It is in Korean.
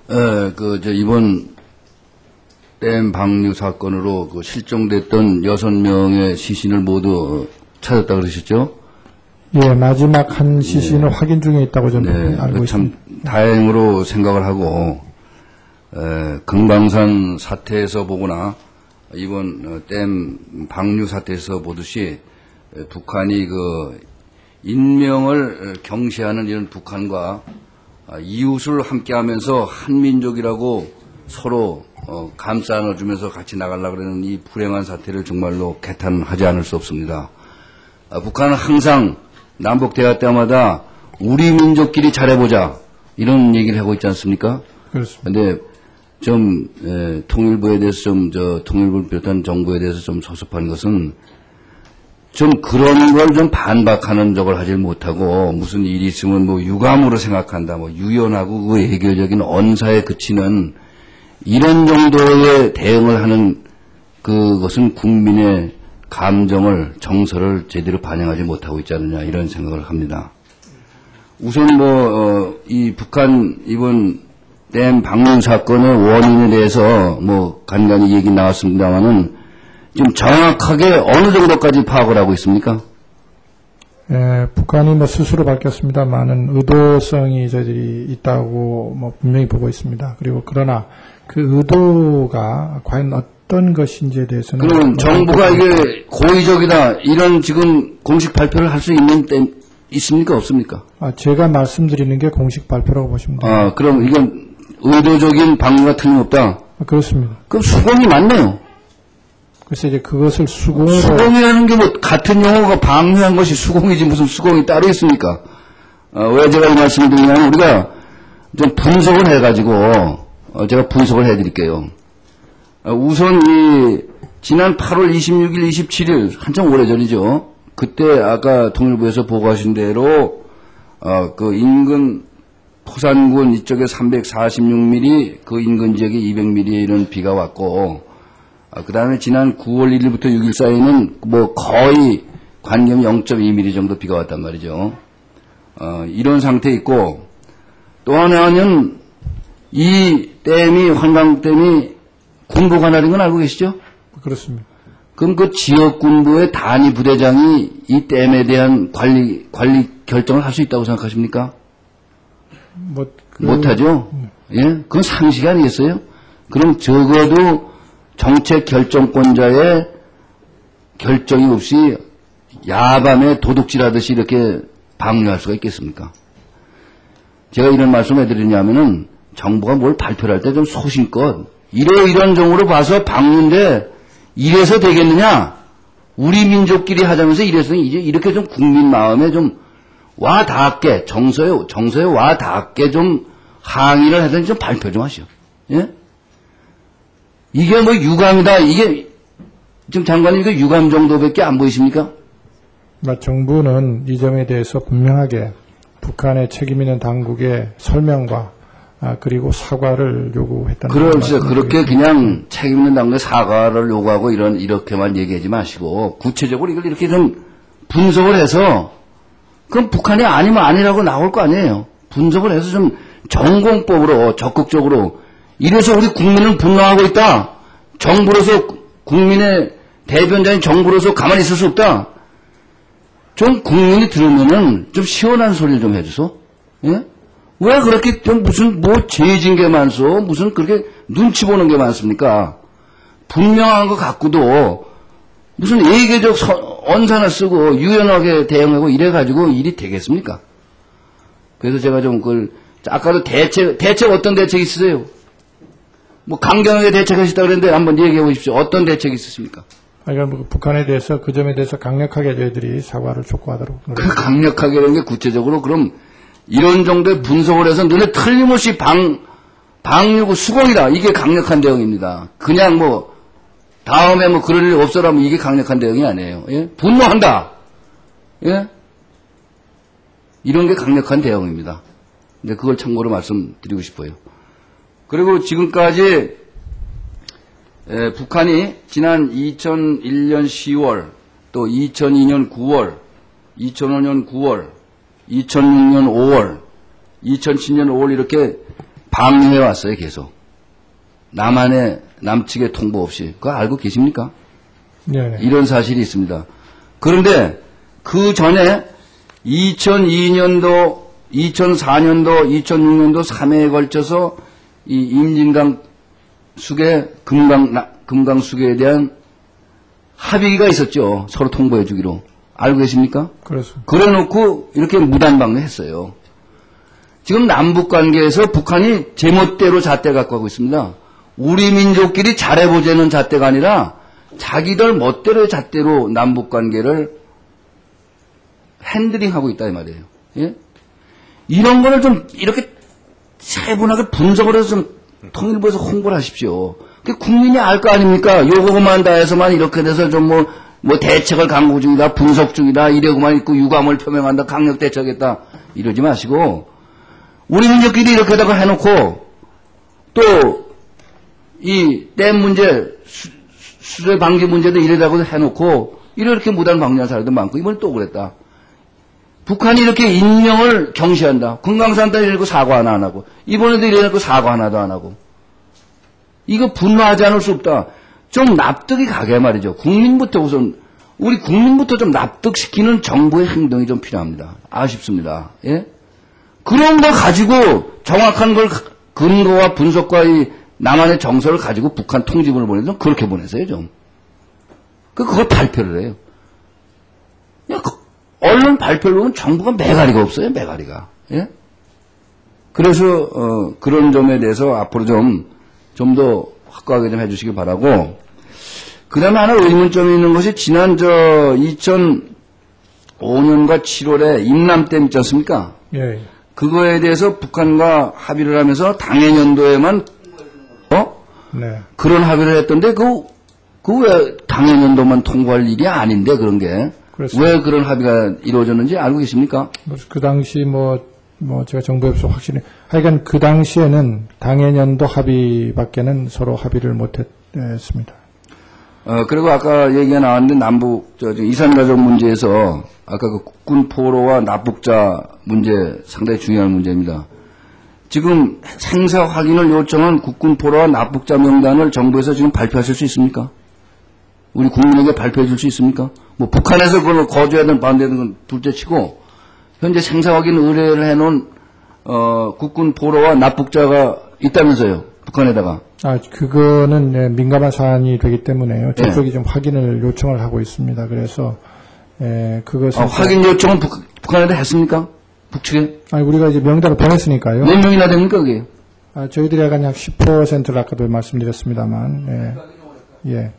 이번 댐 방류 사건으로 실종됐던 6명의 시신을 모두 찾았다 그러셨죠? 예, 마지막 한 시신을 확인 중에 있다고 저는 알고 있습니다. 참 다행으로 생각을 하고, 금강산 사태에서 보거나 이번 댐 방류 사태에서 보듯이 북한이 인명을 경시하는 이런 북한과 이웃을 함께하면서 한민족이라고 서로 감싸 안아주면서 같이 나가려고 그러는 이 불행한 사태를 정말로 개탄하지 않을 수 없습니다. 북한은 항상 남북 대화 때마다 우리 민족끼리 잘해보자 이런 얘기를 하고 있지 않습니까? 그렇습니다. 근데 좀 통일부에 대해서 통일부를 비롯한 정부에 대해서 좀 섭섭한 것은 좀 그런 걸 좀 반박하는 적을 하지 못하고 무슨 일이 있으면 유감으로 생각한다, 유연하고 그 애교적인 언사에 그치는 이런 정도의 대응을 하는 그것은 국민의 감정을, 정서를 제대로 반영하지 못하고 있지 않느냐 이런 생각을 합니다. 우선 이 북한 이번 댐 방류 사건의 원인에 대해서 간간히 얘기 나왔습니다만은 지금 정확하게 어느 정도까지 파악을 하고 있습니까? 예, 북한이 스스로 밝혔습니다만은 의도성이 저희들이 있다고 분명히 보고 있습니다. 그리고 그러나 그 의도가 과연 어떤 것인지에 대해서는 그러면 정부가 이게 고의적이다 이런 지금 공식 발표를 할 수 있는 때 있습니까 없습니까? 제가 말씀드리는 게 공식 발표라고 보시면 됩니다. 그럼 이건 의도적인 방류가 틀림없다. 그렇습니다. 그럼 수공이 맞네요. 그래서 이제 그것을 수공이라는 게 같은 용어가 방류한 것이 수공이지 무슨 수공이 따로 있습니까? 왜 제가 이 말씀을 드리냐면 우리가 좀 분석을 해가지고 제가 분석을 해드릴게요. 우선 지난 8월 26일, 27일 한참 오래전이죠. 그때 아까 통일부에서 보고하신 대로 인근 포산군 이쪽에 346mm, 그 인근 지역에 200mm에 이런 비가 왔고, 그 다음에 지난 9월 1일부터 6일 사이는 거의 관경 0.2mm 정도 비가 왔단 말이죠. 이런 상태에 있고, 또 하나는 이 환강댐이 군부 관할인 건 알고 계시죠? 그렇습니다. 그럼 그 지역 군부의 단위 부대장이 이 댐에 대한 관리 결정을 할 수 있다고 생각하십니까? 못하죠? 예? 그건 상식 아니겠어요? 그럼 적어도 정책 결정권자의 결정이 없이 야밤에 도둑질하듯이 이렇게 방류할 수가 있겠습니까? 제가 이런 말씀을 해드리냐면은 정부가 뭘 발표를 할 때 좀 소신껏 이런 정으로 봐서 방류인데 이래서 되겠느냐? 우리 민족끼리 하자면서 이래서 이제 이렇게 좀 국민 마음에 좀 와 닿게 정서에 와 닿게 좀 항의를 하든지 좀 발표 좀 하시오. 예? 이게 유감이다. 이게 지금 장관님 이거 유감 정도밖에 안 보이십니까? 정부는 이 점에 대해서 분명하게 북한의 책임 있는 당국의 설명과 그리고 사과를 요구했다는 그렇죠. 그렇게 그냥 책임 있는 당국의 사과를 요구하고 이렇게만 얘기하지 마시고 구체적으로 이걸 이렇게 좀 분석을 해서 그럼 북한이 아니면 아니라고 나올 거 아니에요. 분석을 해서 좀 전공법으로 적극적으로 이래서 우리 국민은 분노하고 있다. 정부로서 국민의 대변자인 정부로서 가만히 있을 수 없다. 좀 국민이 들으면은 좀 시원한 소리를 좀 해줘서. 예? 왜 그렇게 좀 무슨 죄진 게 많소? 무슨 그렇게 눈치 보는 게 많습니까? 분명한 것 갖고도 무슨 예계적 언사나 쓰고 유연하게 대응하고 이래가지고 일이 되겠습니까? 그래서 제가 좀 아까도 대책 어떤 대책 있으세요? 강경하게 대책하시다 그랬는데 한번 얘기해 보십시오. 어떤 대책이 있으십니까? 그러니까 북한에 대해서 그 점에 대해서 강력하게 저희들이 사과를 촉구하도록. 그 강력하게라는 게 구체적으로 그럼 이런 정도의 분석을 해서 너네 틀림없이 방류고 수공이다. 이게 강력한 대응입니다. 그냥 다음에 그럴 일 없어라면 이게 강력한 대응이 아니에요. 예? 분노한다. 예? 이런 게 강력한 대응입니다. 근데 그걸 참고로 말씀드리고 싶어요. 그리고 지금까지 북한이 지난 2001년 10월, 또 2002년 9월, 2005년 9월, 2006년 5월, 2007년 5월 이렇게 방해해 왔어요, 계속. 남측의 통보 없이. 그거 알고 계십니까? 네. 이런 사실이 있습니다. 그런데 그 전에 2002년도, 2004년도, 2006년도 3회에 걸쳐서 이 임진강 수계, 금강 수계에 대한 합의가 있었죠. 서로 통보해 주기로. 알고 계십니까? 그렇습니다. 그래 놓고 이렇게 무단방해했어요. 지금 남북 관계에서 북한이 제멋대로 잣대 갖고 하고 있습니다. 우리 민족끼리 잘해보자는 잣대가 아니라 자기들 멋대로의 잣대로 남북 관계를 핸들링하고 있다 이 말이에요. 예? 이런 거를 좀 이렇게 세분하게 분석을 해서 좀 통일부에서 홍보를 하십시오. 국민이 알 거 아닙니까? 요거만 다 해서만 이렇게 돼서 좀 뭐 대책을 강구 중이다, 분석 중이다, 이러고만 있고 유감을 표명한다, 강력 대처하겠다, 이러지 마시고, 우리 민족끼리 이렇게다가 해놓고, 또, 이 댐 문제, 수재 방지 문제도 이러다고 해놓고, 이렇게 무단 방류한 사람도 많고, 이번에 또 그랬다. 북한이 이렇게 인명을 경시한다. 금강산도 이러고 사과 하나 안 하고, 이번에도 이래놓고 사과 하나도 안 하고. 이거 분노하지 않을 수 없다. 좀 납득이 가게 말이죠. 국민부터 우선, 우리 국민부터 좀 납득시키는 정부의 행동이 좀 필요합니다. 아쉽습니다. 예? 그런 거 가지고 정확한 걸 근거와 분석과 이 남한의 정서를 가지고 북한 통지문을 보내면 그렇게 보내세요, 좀. 그걸 발표를 해요. 야, 언론 발표를 보면 정부가 매가리가 없어요, 매가리가. 예? 그래서, 그런 점에 대해서 앞으로 좀 더 확고하게 좀 해주시기 바라고, 그 다음에 하나 의문점이 있는 것이 지난 2005년과 7월에 임남댐 있지 않습니까? 예. 그거에 대해서 북한과 합의를 하면서 당해년도에만, 네. 그런 합의를 했던데, 그 왜 당해년도만 통보할 일이 아닌데, 그런 게. 그렇습니다. 왜 그런 합의가 이루어졌는지 알고 계십니까? 그 당시 제가 정부에 없어 확실히, 하여간 그 당시에는 당해년도 합의밖에는 서로 합의를 못했습니다. 그리고 아까 얘기가 나왔는데 남북, 이산가족 문제에서 아까 그 국군 포로와 납북자 문제 상당히 중요한 문제입니다. 지금 생사 확인을 요청한 국군 포로와 납북자 명단을 정부에서 지금 발표하실 수 있습니까? 우리 국민에게 발표해 줄 수 있습니까? 뭐 북한에서 그걸 거주하든 반대하든 건 둘째 치고 현재 생사 확인 의뢰를 해놓은 국군 포로와 납북자가 있다면서요, 북한에다가. 그거는 네, 민감한 사안이 되기 때문에요. 저쪽이 좀 확인을 요청을 하고 있습니다. 그래서 그것은 확인 요청은 북한에다 했습니까? 북측에? 우리가 이제 명단을 보냈으니까요. 몇 명이나 됩니까, 그게? 저희들이 약간 약 10%를 아까도 말씀드렸습니다만, 예.